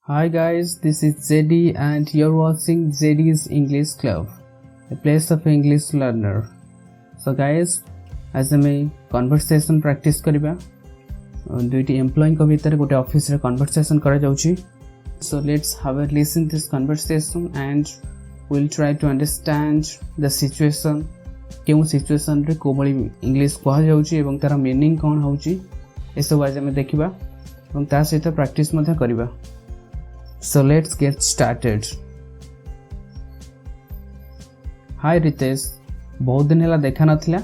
Hi guys, this is ZD and you're watching ZD's English Club, a place of English learner. So guys, आज हमें conversation practice करिबा दुईटी employ को भीतर गोटे office रे conversation करा जाउची. So let's have a listen this conversation and we'll try to understand the situation. केउ सिचुएशन रे कोबळी इंग्लिश कहा जाउची एवं तार मीनिंग कोन होउची ए सब आज हमें देखिबा एवं ता सहित प्रैक्टिस मध्ये करिबा. So let's get started. Hi Ritesh, बहुत दिन हेला देखा नथिला.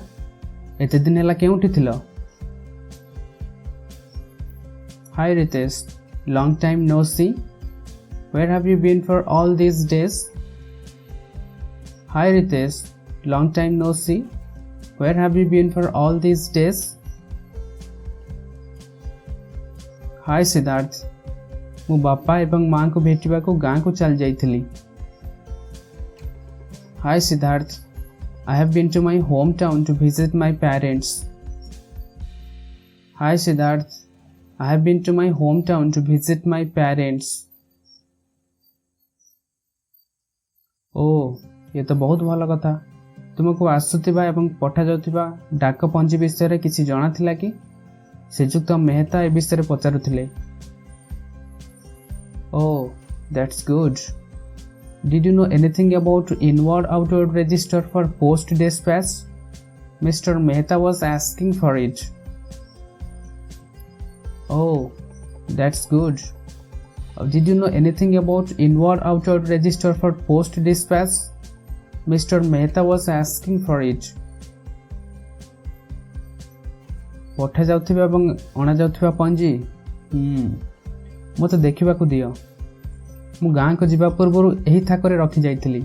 एते दिन हेला केउठी थिलो? Hi Ritesh, long time no see. Where have you been for all these days? Hi Ritesh, long time no see. Where have you been for all these days? Hi Siddharth, मु बापा एवं मां को भेटिबा को गां को चल जाइथिली. Hi Siddharth, I have been to my hometown to visit my parents. Hi Siddharth, I have been to my hometown to visit my parents. ये तो बहुत भल कथा. तुमको आसुथिबा एवं पठा जाउथिबा डाक पंजी विषय रे किछि जणा थिला कि? श्रीजुक्त मेहता ए विषय रे पचारुथिले. Oh, that's good. Did you know anything about inward-outward register for post dispatch? Mr. Mehta was asking for it. Oh, that's good. Did you know anything about inward-outward register for post dispatch? Mr. Mehta was asking for it. पठा जाउथिबा एवं अणा जाउथिबा पंजी मत देखा दियो. मु गाँ को जीवा पूर्व यही थाकरे रखी जाइथिली.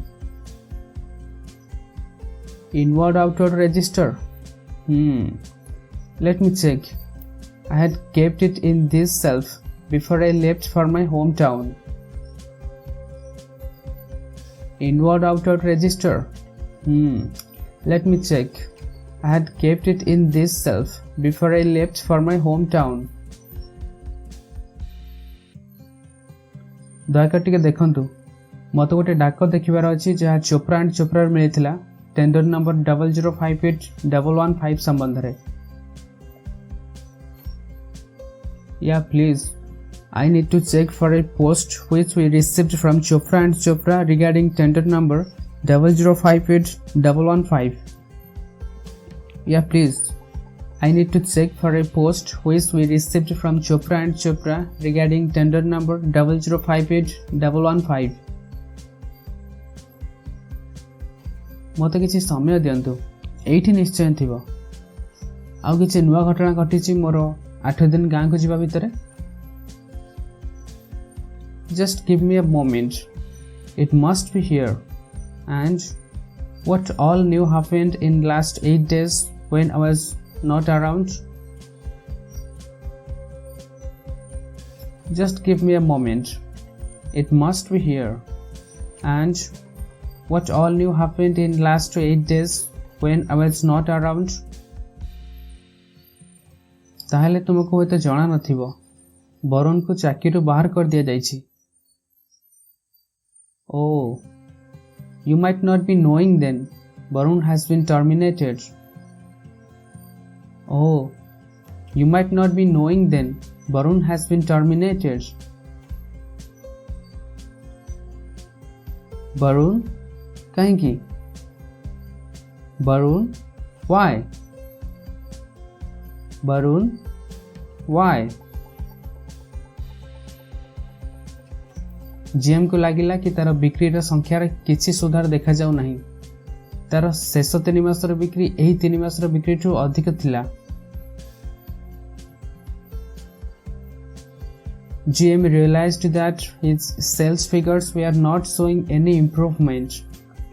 Inward outward register. Let me check. I had kept it in this shelf before I left for my hometown. Inward outward register. Let me check. I had kept it in this shelf before I left for my hometown. दयाकर टिके देखंतु मत गोटे डाक देखिबार अछि जहा Chopra and Chopra मिलिथिला टेंडर नंबर 00581115 संबंध रे. या please I need to check for a post which we received from Chopra and Chopra regarding tender number 00581115. Yeah, please. I need to check for a post which we received from Chopra and Chopra regarding tender number 00581115. मत किसी समय दियंतु. एठी निश्चय थिबो. आउ किछि नुवा घटना घटिछि मोर 8 दिन गां को जीवा भितरे. Just give me a moment. It must be here. And what all new happened in last 8 days when I was not around? Just give me a moment. It must be here. And what all new happened in last 8 days when I was not around? ताहले तुमको होते जणा नथिबो वरुण को चाकरी बाहर कर दिया जाइछि. Oh, you might not be knowing then Varun has been terminated. Oh, you might not be knowing then Varun has been terminated. Varun? Kahinki? Varun? Why? Varun? Why? GM को लागिला कि तार बिक्री संख्यार किछि सुधार देखा जाउ नहीं. तार शेष 3 मासर बिक्री एही 3 मासर बिक्री ठू अधिक थिला. GM realized that his sales figures were not showing any improvement.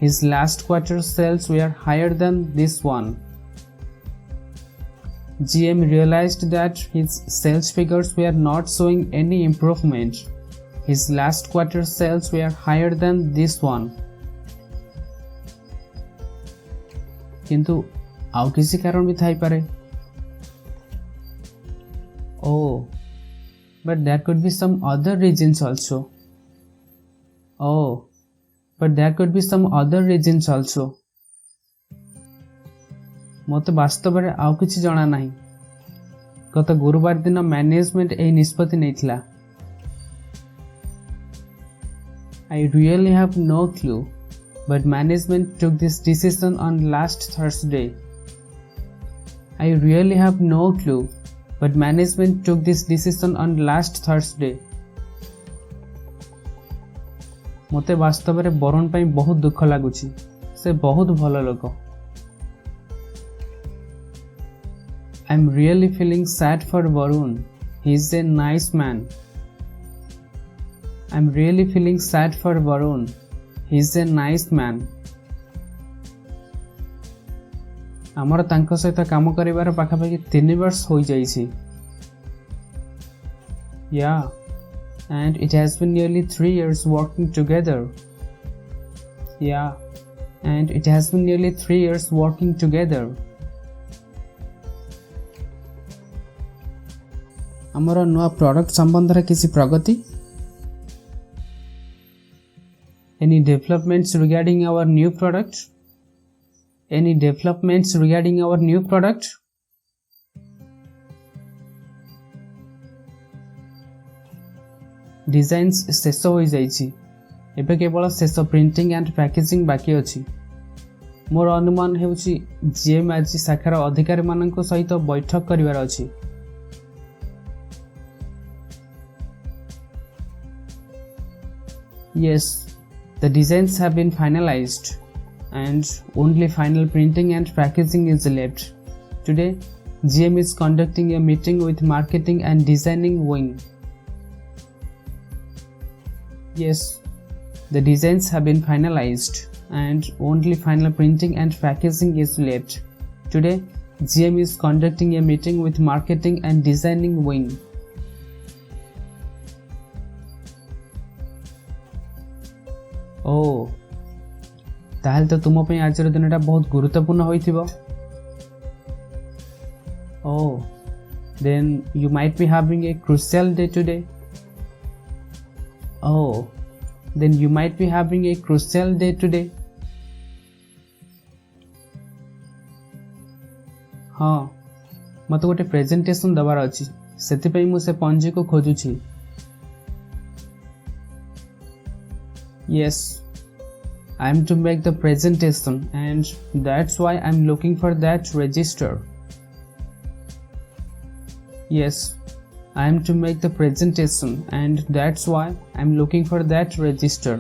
His last quarter sales were higher than this one. GM realized that his sales figures were not showing any improvement. His last quarter sales were higher than this one. किंतु आउ किसी कारण भी Thai पारे. Oh, but there could be some other reasons also. Oh, but there could be some other reasons also. ମୋତେ ବାସ୍ତବରେ ଆଉ କିଛି ଜଣା ନାହିଁ। ଗତ ଗୁରୁବାର ଦିନ ମ୍ୟାନେଜମେଣ୍ଟ ଏହି ନିଷ୍ପତ୍ତି ନେଇଥିଲା। I really have no clue, but management took this decision on last Thursday. I really have no clue, but management took this decision on last Thursday. ମୋତେ ବାସ୍ତବରେ ବରୁଣ ପାଇଁ ବହୁତ ଦୁଃଖ ଲାଗୁଛି। ସେ ବହୁତ ଭଲ ଲୋକ। I'm really feeling sad for Varun. He's a nice man. I'm really feeling sad for Varun. He's a nice man. ଆମର ତାଙ୍କ ସହିତ କାମ କରିବାର ପାଖାପାଖି 3 ବର୍ଷ ହୋଇଯାଇଛି। Yeah, and it has been nearly 3 years working together. Yeah, and it has been nearly 3 years working together. ଆମର ନୂଆ ପ୍ରଡକ୍ଟ ସମ୍ବନ୍ଧରେ କିଛି ପ୍ରଗତି? Any developments regarding our new product? Any developments regarding our new product? Designs ଶେଷ ହୋଇଯାଇଛି। ଏବେ କେବଳ ଶେଷ printing and packaging ବାକି ଅଛି। ମୋର ଅନୁମାନ ହେଉଛି ଜିଏମ୍ ଆଜି ଶାଖାର ଅଧିକାରୀମାନଙ୍କ ସହିତ ବୈଠକ କରିବାର ଅଛି। Yes, the designs have been finalized and only final printing and packaging is left. Today, GM is conducting a meeting with marketing and designing wing. Yes, the designs have been finalized and only final printing and packaging is left. Today, GM is conducting a meeting with marketing and designing wing. Oh, ତାହେଲେ ତ ତୁମ ପାଇଁ ଆଜିର ଦିନଟା ବହୁତ ଗୁରୁତ୍ୱପୂର୍ଣ୍ଣ ହୋଇଥିବ। Oh, then you might be having a crucial day today. Oh, then you might be having a crucial day today. ହଁ, ମୋତେ ଗୋଟେ ପ୍ରେଜେଣ୍ଟେସନ ଦେବାର ଅଛି, ସେଥିପାଇଁ ମୁଁ ସେ ପଞ୍ଜିକୁ ଖୋଜୁଛି। Yes, I am to make the presentation and that's why I am looking for that register. Yes, I am to make the presentation and that's why I am looking for that register.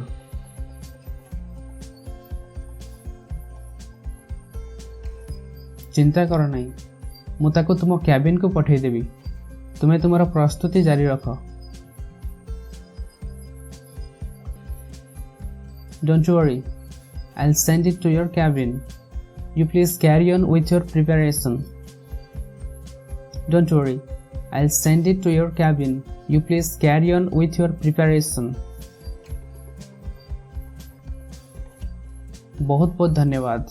ଚିନ୍ତା କର ନାହିଁ, ମୁଁ ତାକୁ ତୁମ କ୍ୟାବିନକୁ ପଠାଇଦେବି। ତୁମେ ତୁମର ପ୍ରସ୍ତୁତି ଜାରି ରଖ। Don't worry, I'll send it to your cabin. You please carry on with your preparation. Don't worry, I'll send it to your cabin. You please carry on with your preparation. बहुत बहुत धन्यवाद।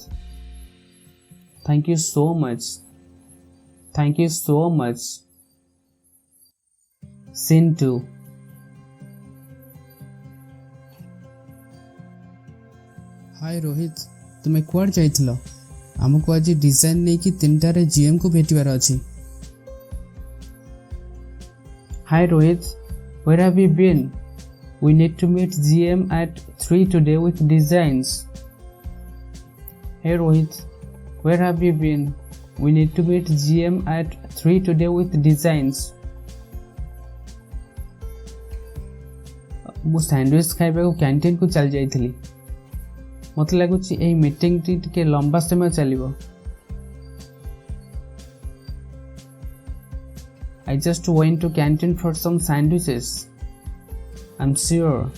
Thank you so much. Thank you so much. Scene 2. हाय रोहित, तुमे कुआड जाइथिलो? हमको आज design नहीं कि 3टारे GM को भेटिबार अछि। Hi Rohit, where have you been? We need to meet GM at 3 today with designs. Hey Rohit, where have you been? We need to meet GM at 3 today with designs. मु sandwich खाइबाकू canteen को चल जाइथिली। मत लगुच यही meeting T लंबा समय चलिबो। I just went to canteen for some sandwiches. I'm sure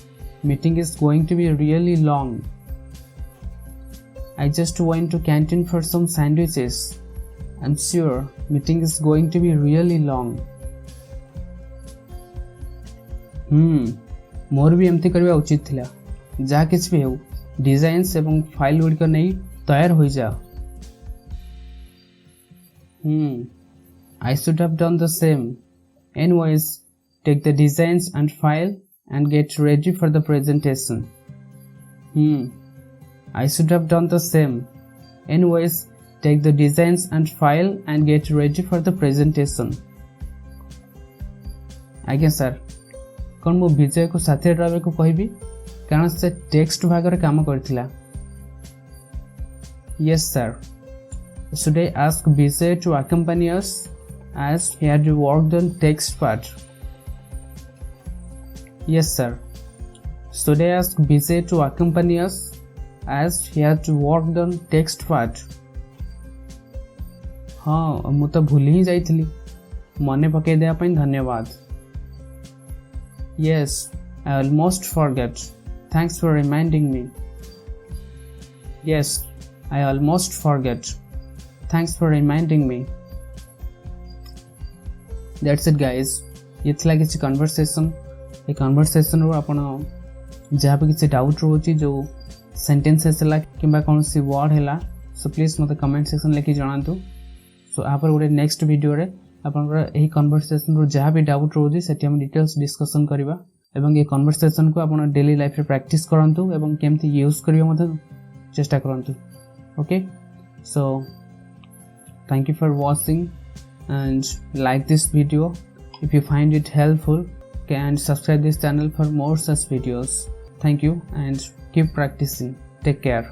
meeting is going to be really long. I just went to canteen for some sandwiches. I'm sure meeting is going to be really long. मोर भी एमती करबा उचित थिला। जा किछ भी हो designs एवं फाइल गुड़िक नहीं तैयार हो जाओ। I should have done the same. Anyways, take the designs and file and get ready for the presentation. I should have done the same. Anyways, take the designs and file and get ready for the presentation. आज्ञा sir कौन मु विजय को साथी रहा को कहबी कारण से टेक्स्ट भाग काम करथिला. Yes sir. Should I ask Vijay to accompany us as he had worked on text part? Yes sir. Should I ask Vijay to accompany us as he had worked on text part? हाँ मु तो भूल ही जाइथिली मने पकई देया पई धन्यवाद. Yes, I almost forgot. Thanks for reminding me. Yes, I almost forgot. Thanks for reminding me. That's it guys. ये थी किसी कन्वर्सेशन. ये कन्वर्सेशन रो आपण जहाँ भी किसी डाउट रोची जो सेंटेंसेस है कि कौन सी वर्ड है सो प्लीज मत कमेंट सेक्शन लेके जनातु. सो आप गोटे नेक्स्ट वीडियो रे आपनकर एही कन्वर्सेशन रो जहाँ भी डाउट रोची सेठी हम डिटेल्स डिस्कशन करबा एवं ये कन्वर्सेशन को आपण डेली लाइफ रे प्रैक्टिस करंतु एवं केमती यूज करियो मत चेष्टा करंतु. Okay so thank you for watching and like this video if you find it helpful, and subscribe this channel for more such videos. Thank you and keep practicing. Take care.